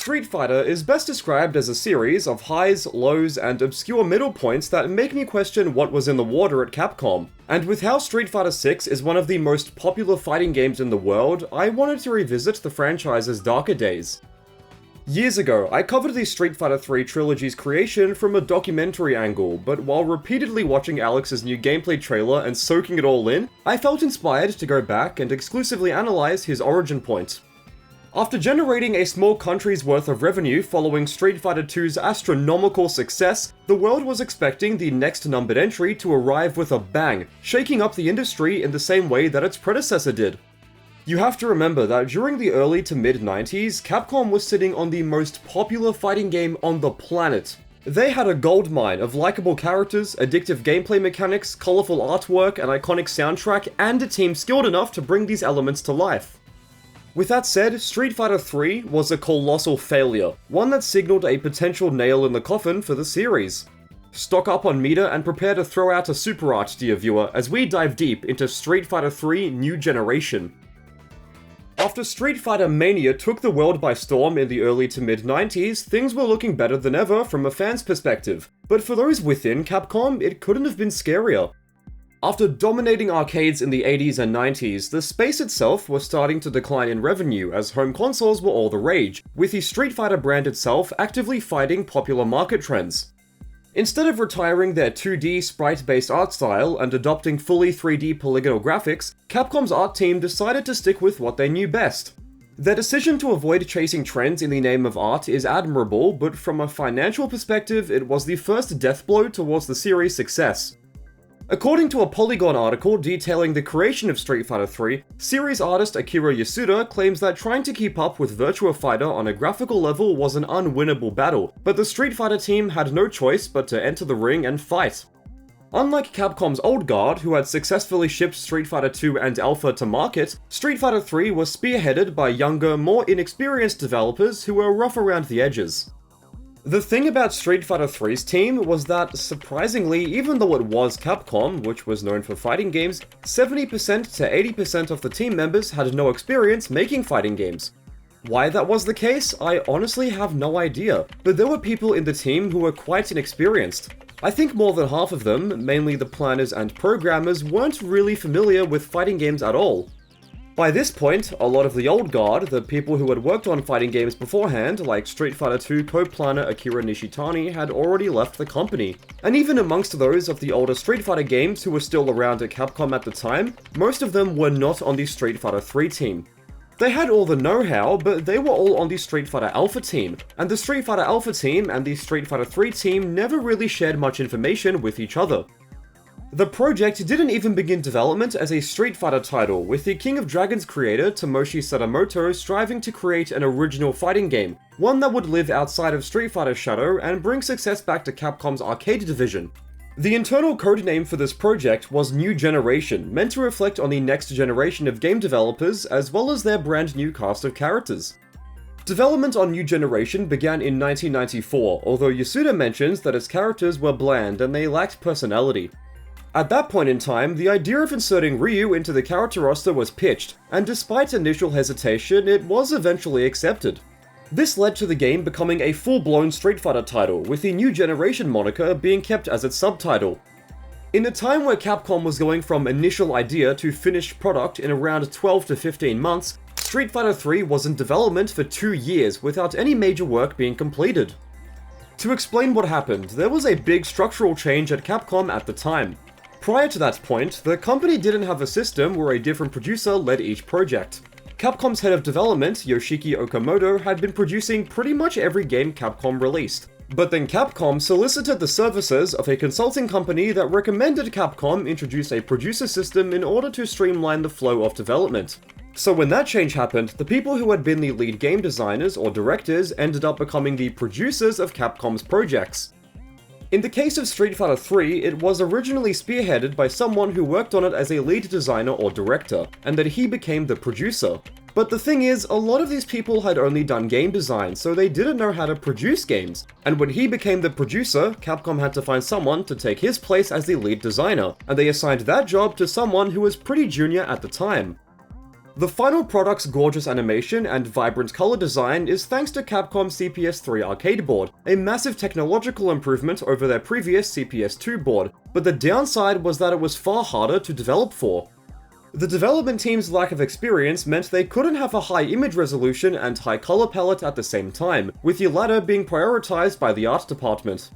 Street Fighter is best described as a series of highs, lows, and obscure middle points that make me question what was in the water at Capcom. And with how Street Fighter 6 is one of the most popular fighting games in the world, I wanted to revisit the franchise's darker days. Years ago, I covered the Street Fighter 3 trilogy's creation from a documentary angle, but while repeatedly watching Alex's new gameplay trailer and soaking it all in, I felt inspired to go back and exclusively analyze his origin point. After generating a small country's worth of revenue following Street Fighter 2's astronomical success, the world was expecting the next numbered entry to arrive with a bang, shaking up the industry in the same way that its predecessor did. You have to remember that during the early to mid-90s, Capcom was sitting on the most popular fighting game on the planet. They had a goldmine of likable characters, addictive gameplay mechanics, colourful artwork, an iconic soundtrack, and a team skilled enough to bring these elements to life. With that said, Street Fighter 3 was a colossal failure, one that signaled a potential nail in the coffin for the series. Stock up on meter and prepare to throw out a super art, dear viewer, as we dive deep into Street Fighter 3 New Generation. After Street Fighter Mania took the world by storm in the early to mid-90s, things were looking better than ever from a fan's perspective. But for those within Capcom, it couldn't have been scarier. After dominating arcades in the 80s and 90s, the space itself was starting to decline in revenue as home consoles were all the rage, with the Street Fighter brand itself actively fighting popular market trends. Instead of retiring their 2D sprite-based art style and adopting fully 3D polygonal graphics, Capcom's art team decided to stick with what they knew best. Their decision to avoid chasing trends in the name of art is admirable, but from a financial perspective, it was the first death blow towards the series' success. According to a Polygon article detailing the creation of Street Fighter 3, series artist Akira Yasuda claims that trying to keep up with Virtua Fighter on a graphical level was an unwinnable battle, but the Street Fighter team had no choice but to enter the ring and fight. Unlike Capcom's old guard, who had successfully shipped Street Fighter 2 and Alpha to market, Street Fighter 3 was spearheaded by younger, more inexperienced developers who were rough around the edges. The thing about Street Fighter 3's team was that, surprisingly, even though it was Capcom, which was known for fighting games, 70% to 80% of the team members had no experience making fighting games. Why that was the case, I honestly have no idea, but there were people in the team who were quite inexperienced. I think more than half of them, mainly the planners and programmers, weren't really familiar with fighting games at all. By this point, a lot of the old guard, the people who had worked on fighting games beforehand, like Street Fighter 2 co-planner Akira Nishitani, had already left the company. And even amongst those of the older Street Fighter games who were still around at Capcom at the time, most of them were not on the Street Fighter 3 team. They had all the know-how, but they were all on the Street Fighter Alpha team, and the Street Fighter Alpha team and the Street Fighter 3 team never really shared much information with each other. The project didn't even begin development as a Street Fighter title, with the King of Dragons creator Tomoshi Sadamoto striving to create an original fighting game, one that would live outside of Street Fighter's shadow and bring success back to Capcom's arcade division. The internal codename for this project was New Generation, meant to reflect on the next generation of game developers as well as their brand new cast of characters. Development on New Generation began in 1994, although Yasuda mentions that its characters were bland and they lacked personality. At that point in time, the idea of inserting Ryu into the character roster was pitched, and despite initial hesitation, it was eventually accepted. This led to the game becoming a full-blown Street Fighter title, with the New Generation moniker being kept as its subtitle. In a time where Capcom was going from initial idea to finished product in around 12 to 15 months, Street Fighter 3 was in development for 2 years without any major work being completed. To explain what happened, there was a big structural change at Capcom at the time. Prior to that point, the company didn't have a system where a different producer led each project. Capcom's head of development, Yoshiki Okamoto, had been producing pretty much every game Capcom released. But then Capcom solicited the services of a consulting company that recommended Capcom introduce a producer system in order to streamline the flow of development. So when that change happened, the people who had been the lead game designers or directors ended up becoming the producers of Capcom's projects. In the case of Street Fighter 3, it was originally spearheaded by someone who worked on it as a lead designer or director, and that he became the producer. But the thing is, a lot of these people had only done game design, so they didn't know how to produce games. And when he became the producer, Capcom had to find someone to take his place as the lead designer, and they assigned that job to someone who was pretty junior at the time. The final product's gorgeous animation and vibrant color design is thanks to Capcom's CPS-3 arcade board, a massive technological improvement over their previous CPS-2 board, but the downside was that it was far harder to develop for. The development team's lack of experience meant they couldn't have a high image resolution and high color palette at the same time, with the latter being prioritized by the art department.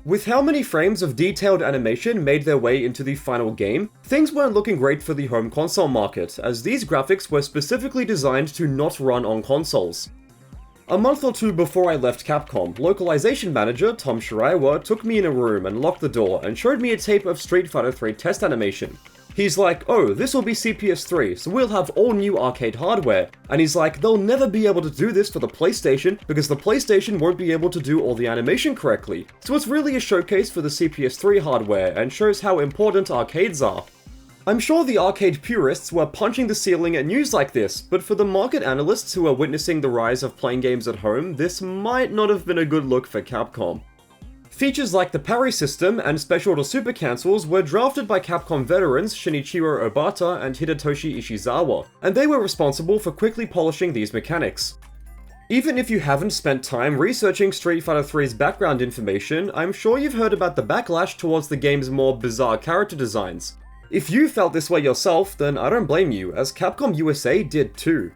With how many frames of detailed animation made their way into the final game, things weren't looking great for the home console market, as these graphics were specifically designed to not run on consoles. A month or two before I left Capcom, localization manager Tom Shiraiwa took me in a room and locked the door and showed me a tape of Street Fighter 3 test animation. He's like, oh, this will be CPS-3, so we'll have all new arcade hardware. And he's like, they'll never be able to do this for the PlayStation because the PlayStation won't be able to do all the animation correctly. So it's really a showcase for the CPS-3 hardware and shows how important arcades are. I'm sure the arcade purists were punching the ceiling at news like this, but for the market analysts who are witnessing the rise of playing games at home, this might not have been a good look for Capcom. Features like the parry system and special to super cancels were drafted by Capcom veterans Shinichiro Obata and Hidetoshi Ishizawa, and they were responsible for quickly polishing these mechanics. Even if you haven't spent time researching Street Fighter 3's background information, I'm sure you've heard about the backlash towards the game's more bizarre character designs. If you felt this way yourself, then I don't blame you, as Capcom USA did too.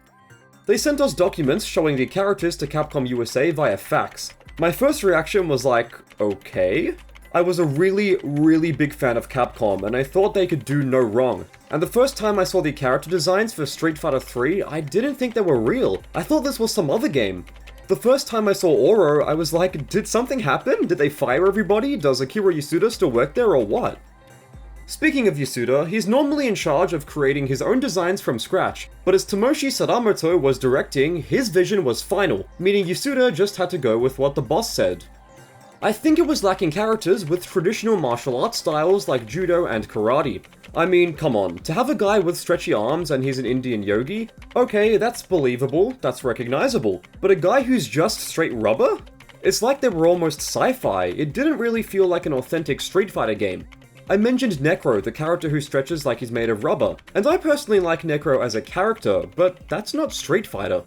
They sent us documents showing the characters to Capcom USA via fax. My first reaction was like, okay? I was a really big fan of Capcom, and I thought they could do no wrong. And the first time I saw the character designs for Street Fighter 3, I didn't think they were real. I thought this was some other game. The first time I saw Oro, I was like, did something happen? Did they fire everybody? Does Akira Yasuda still work there or what? Speaking of Yasuda, he's normally in charge of creating his own designs from scratch, but as Tomoshi Sadamoto was directing, his vision was final, meaning Yasuda just had to go with what the boss said. I think it was lacking characters with traditional martial arts styles like judo and karate. I mean, come on, to have a guy with stretchy arms and he's an Indian yogi? Okay, that's believable, that's recognizable, but a guy who's just straight rubber? It's like they were almost sci-fi, it didn't really feel like an authentic Street Fighter game. I mentioned Necro, the character who stretches like he's made of rubber, and I personally like Necro as a character, but that's not Street Fighter.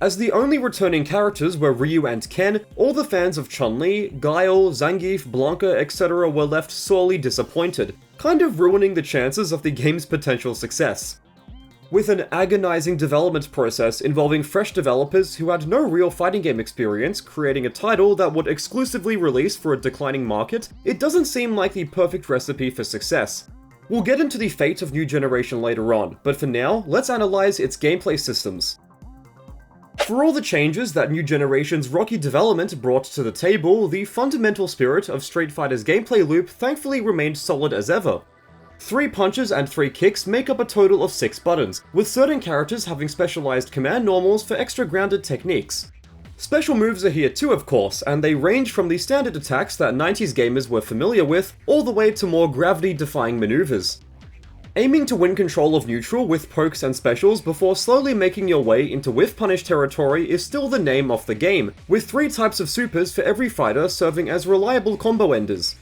As the only returning characters were Ryu and Ken, all the fans of Chun-Li, Guile, Zangief, Blanca, etc. were left sorely disappointed, kind of ruining the chances of the game's potential success. With an agonizing development process involving fresh developers who had no real fighting game experience creating a title that would exclusively release for a declining market, it doesn't seem like the perfect recipe for success. We'll get into the fate of New Generation later on, but for now, let's analyze its gameplay systems. For all the changes that New Generation's rocky development brought to the table, the fundamental spirit of Street Fighter's gameplay loop thankfully remained solid as ever. 3 punches and 3 kicks make up a total of 6 buttons, with certain characters having specialized command normals for extra grounded techniques. Special moves are here too, of course, and they range from the standard attacks that 90s gamers were familiar with, all the way to more gravity-defying maneuvers. Aiming to win control of neutral with pokes and specials before slowly making your way into whiff punish territory is still the name of the game, with 3 types of supers for every fighter serving as reliable combo enders.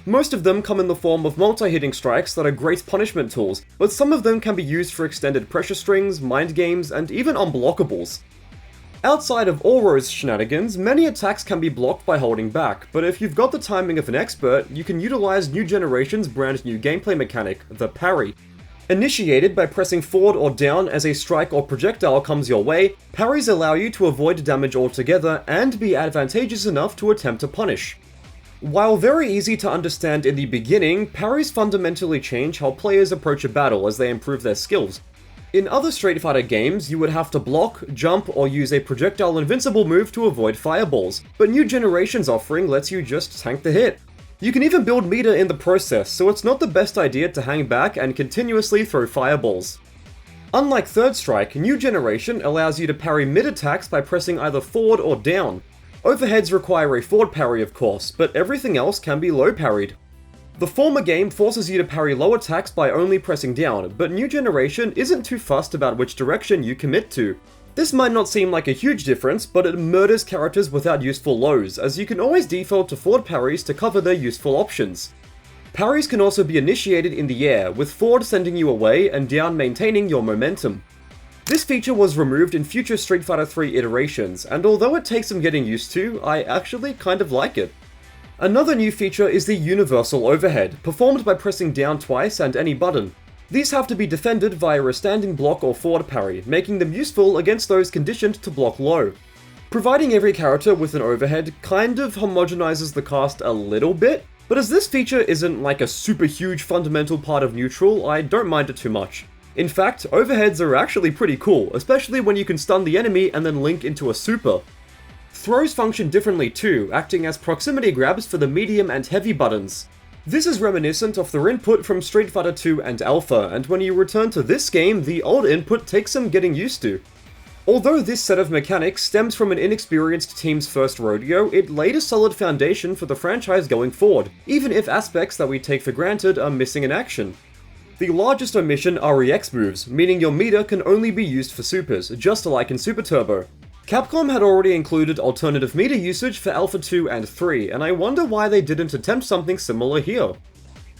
Most of them come in the form of multi-hitting strikes that are great punishment tools, but some of them can be used for extended pressure strings, mind games, and even unblockables. Outside of Oro's shenanigans, many attacks can be blocked by holding back, but if you've got the timing of an expert, you can utilize New Generation's brand new gameplay mechanic, the parry. Initiated by pressing forward or down as a strike or projectile comes your way, parries allow you to avoid damage altogether and be advantageous enough to attempt to punish. While very easy to understand in the beginning, parries fundamentally change how players approach a battle as they improve their skills. In other Street Fighter games, you would have to block, jump, or use a projectile invincible move to avoid fireballs, but New Generation's offering lets you just tank the hit. You can even build meter in the process, so it's not the best idea to hang back and continuously throw fireballs. Unlike Third Strike, New Generation allows you to parry mid-attacks by pressing either forward or down. Overheads require a forward parry of course, but everything else can be low parried. The former game forces you to parry low attacks by only pressing down, but New Generation isn't too fussed about which direction you commit to. This might not seem like a huge difference, but it murders characters without useful lows, as you can always default to forward parries to cover their useful options. Parries can also be initiated in the air, with forward sending you away and down maintaining your momentum. This feature was removed in future Street Fighter 3 iterations, and although it takes some getting used to, I actually kind of like it. Another new feature is the universal overhead, performed by pressing down twice and any button. These have to be defended via a standing block or forward parry, making them useful against those conditioned to block low. Providing every character with an overhead kind of homogenizes the cast a little bit, but as this feature isn't like a super huge fundamental part of neutral, I don't mind it too much. In fact, overheads are actually pretty cool, especially when you can stun the enemy and then link into a super. Throws function differently too, acting as proximity grabs for the medium and heavy buttons. This is reminiscent of their input from Street Fighter 2 and Alpha, and when you return to this game, the old input takes some getting used to. Although this set of mechanics stems from an inexperienced team's first rodeo, it laid a solid foundation for the franchise going forward, even if aspects that we take for granted are missing in action. The largest omission are REX moves, meaning your meter can only be used for supers, just like in Super Turbo. Capcom had already included alternative meter usage for Alpha 2 and 3, and I wonder why they didn't attempt something similar here.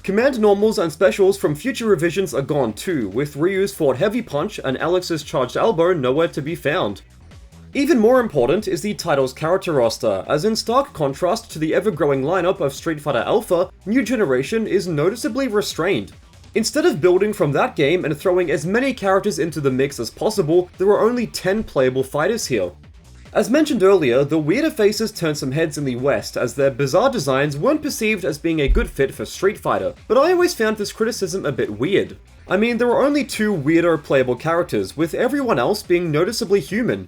Command normals and specials from future revisions are gone too, with Ryu's forward heavy punch and Alex's charged elbow nowhere to be found. Even more important is the title's character roster, as in stark contrast to the ever-growing lineup of Street Fighter Alpha, New Generation is noticeably restrained. Instead of building from that game and throwing as many characters into the mix as possible, there are only 10 playable fighters here. As mentioned earlier, the weirder faces turned some heads in the West, as their bizarre designs weren't perceived as being a good fit for Street Fighter, but I always found this criticism a bit weird. I mean, there were only 2 weirder playable characters, with everyone else being noticeably human.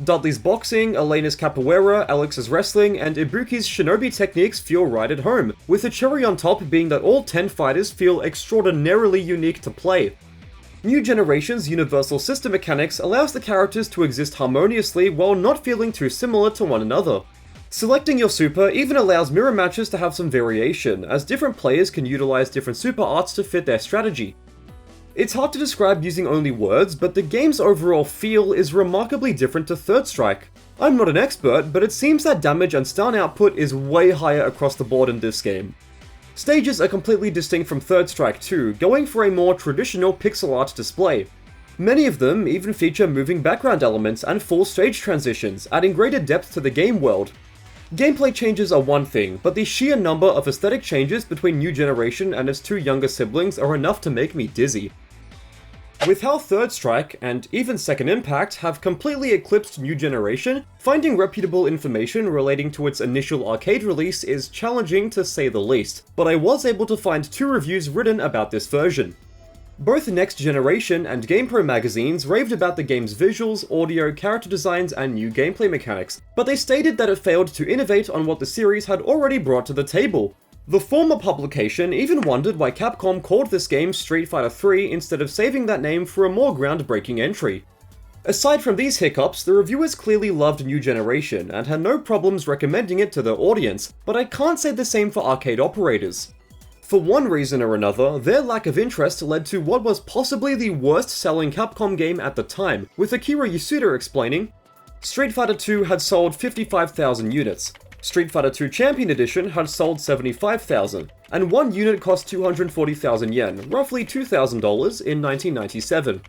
Dudley's boxing, Elena's capoeira, Alex's wrestling, and Ibuki's shinobi techniques feel right at home, with the cherry on top being that all 10 fighters feel extraordinarily unique to play. New Generation's universal system mechanics allows the characters to exist harmoniously while not feeling too similar to one another. Selecting your super even allows mirror matches to have some variation, as different players can utilize different super arts to fit their strategy. It's hard to describe using only words, but the game's overall feel is remarkably different to Third Strike. I'm not an expert, but it seems that damage and stun output is way higher across the board in this game. Stages are completely distinct from Third Strike too, going for a more traditional pixel art display. Many of them even feature moving background elements and full stage transitions, adding greater depth to the game world. Gameplay changes are one thing, but the sheer number of aesthetic changes between New Generation and its 2 younger siblings are enough to make me dizzy. With how Third Strike, and even Second Impact, have completely eclipsed New Generation, finding reputable information relating to its initial arcade release is challenging to say the least, but I was able to find 2 reviews written about this version. Both Next Generation and GamePro magazines raved about the game's visuals, audio, character designs, and new gameplay mechanics, but they stated that it failed to innovate on what the series had already brought to the table. The former publication even wondered why Capcom called this game Street Fighter 3 instead of saving that name for a more groundbreaking entry. Aside from these hiccups, the reviewers clearly loved New Generation and had no problems recommending it to their audience, but I can't say the same for arcade operators. For one reason or another, their lack of interest led to what was possibly the worst-selling Capcom game at the time, with Akira Yasuda explaining, Street Fighter 2 had sold 55,000 units. Street Fighter 2 Champion Edition had sold 75,000, and one unit cost 240,000 yen, roughly $2,000 in 1997.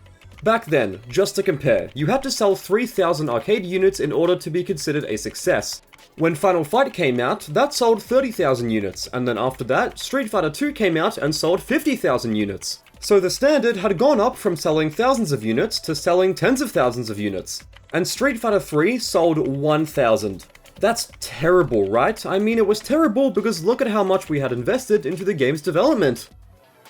Back then, just to compare, you had to sell 3,000 arcade units in order to be considered a success. When Final Fight came out, that sold 30,000 units, and then after that, Street Fighter 2 came out and sold 50,000 units. So the standard had gone up from selling thousands of units to selling tens of thousands of units. And Street Fighter 3 sold 1,000. That's terrible, right? I mean, it was terrible because look at how much we had invested into the game's development.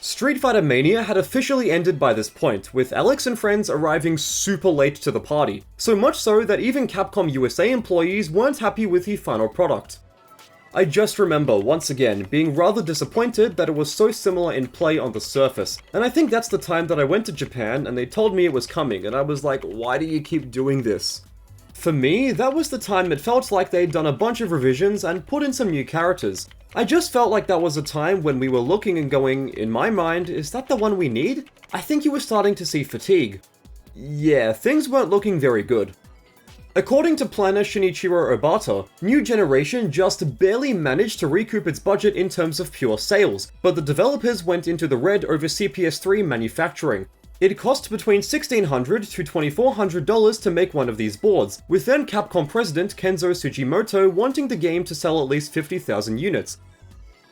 Street Fighter Mania had officially ended by this point, with Alex and friends arriving super late to the party, so much so that even Capcom USA employees weren't happy with the final product. I just remember, once again, being rather disappointed that it was so similar in play on the surface, and I think that's the time that I went to Japan and they told me it was coming, and I was like, why do you keep doing this? For me, that was the time it felt like they'd done a bunch of revisions and put in some new characters. I just felt like that was a time when we were looking and going, in my mind, is that the one we need? I think you were starting to see fatigue. Yeah, things weren't looking very good. According to planner Shinichiro Obata, New Generation just barely managed to recoup its budget in terms of pure sales, but the developers went into the red over CPS3 manufacturing. It cost between $1,600 to $2,400 to make one of these boards, with then Capcom president Kenzo Sugimoto wanting the game to sell at least 50,000 units.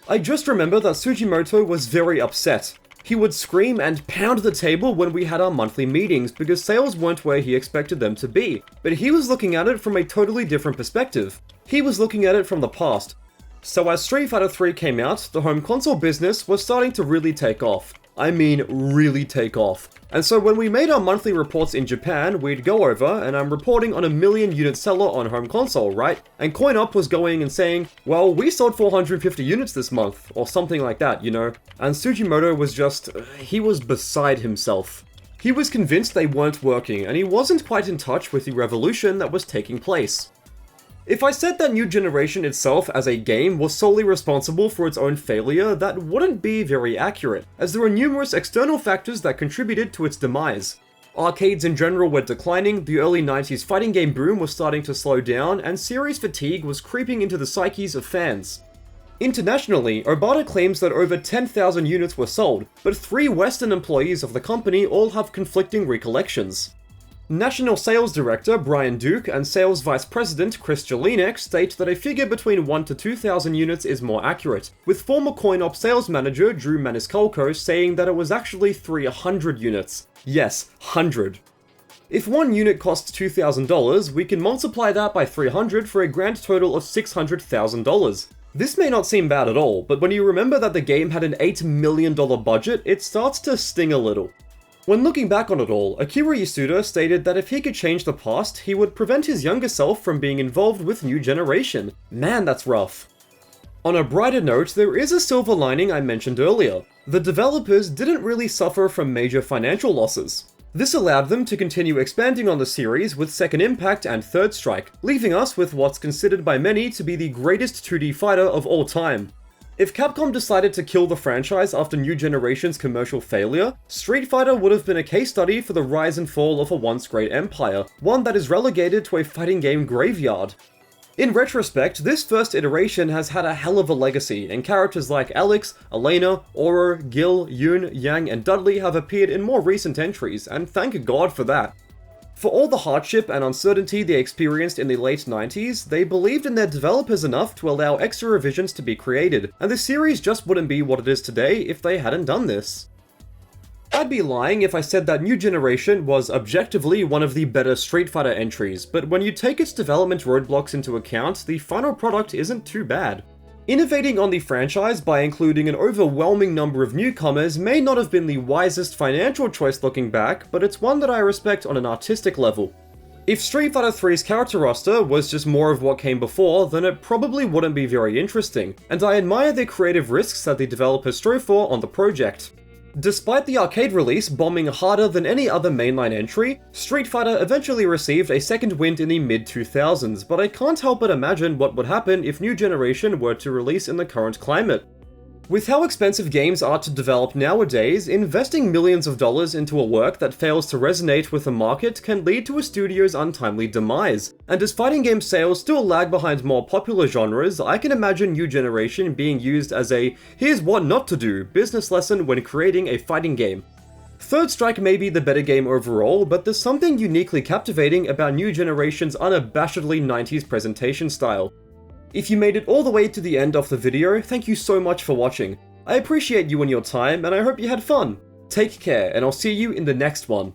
I just remember that Sugimoto was very upset. He would scream and pound the table when we had our monthly meetings because sales weren't where he expected them to be, but he was looking at it from a totally different perspective. He was looking at it from the past. So as Street Fighter 3 came out, the home console business was starting to really take off. I mean, really take off. And so when we made our monthly reports in Japan, we'd go over, and I'm reporting on a 1,000,000 unit seller on home console, right? And CoinUp was going and saying, well, we sold 450 units this month, or something like that, you know? And Sugimoto was just, he was beside himself. He was convinced they weren't working, and he wasn't quite in touch with the revolution that was taking place. If I said that New Generation itself as a game was solely responsible for its own failure, that wouldn't be very accurate, as there were numerous external factors that contributed to its demise. Arcades in general were declining, the early 90s fighting game boom was starting to slow down, and series fatigue was creeping into the psyches of fans. Internationally, Obata claims that over 10,000 units were sold, but 3 Western employees of the company all have conflicting recollections. National Sales Director Brian Duke and Sales Vice President Chris Jelinek state that a figure between 1 to 2,000 units is more accurate, with former CoinOp sales manager Drew Maniscalco saying that it was actually 300 units. Yes, 100. If one unit costs $2,000, we can multiply that by 300 for a grand total of $600,000. This may not seem bad at all, but when you remember that the game had an $8 million budget, it starts to sting a little. When looking back on it all, Akira Yasuda stated that if he could change the past, he would prevent his younger self from being involved with New Generation. Man, that's rough. On a brighter note, there is a silver lining I mentioned earlier. The developers didn't really suffer from major financial losses. This allowed them to continue expanding on the series with Second Impact and Third Strike, leaving us with what's considered by many to be the greatest 2D fighter of all time. If Capcom decided to kill the franchise after New Generation's commercial failure, Street Fighter would have been a case study for the rise and fall of a once great empire, one that is relegated to a fighting game graveyard. In retrospect, this first iteration has had a hell of a legacy, and characters like Alex, Elena, Oro, Gil, Yoon, Yang, and Dudley have appeared in more recent entries, and thank God for that. For all the hardship and uncertainty they experienced in the late 90s, they believed in their developers enough to allow extra revisions to be created, and the series just wouldn't be what it is today if they hadn't done this. I'd be lying if I said that New Generation was objectively one of the better Street Fighter entries, but when you take its development roadblocks into account, the final product isn't too bad. Innovating on the franchise by including an overwhelming number of newcomers may not have been the wisest financial choice looking back, but it's one that I respect on an artistic level. If Street Fighter 3's character roster was just more of what came before, then it probably wouldn't be very interesting, and I admire the creative risks that the developers strove for on the project. Despite the arcade release bombing harder than any other mainline entry, Street Fighter eventually received a second wind in the mid-2000s, but I can't help but imagine what would happen if New Generation were to release in the current climate. With how expensive games are to develop nowadays, investing millions of dollars into a work that fails to resonate with the market can lead to a studio's untimely demise. And as fighting game sales still lag behind more popular genres, I can imagine New Generation being used as a "here's what not to do" business lesson when creating a fighting game. Third Strike may be the better game overall, but there's something uniquely captivating about New Generation's unabashedly 90s presentation style. If you made it all the way to the end of the video, thank you so much for watching. I appreciate you and your time, and I hope you had fun. Take care, and I'll see you in the next one.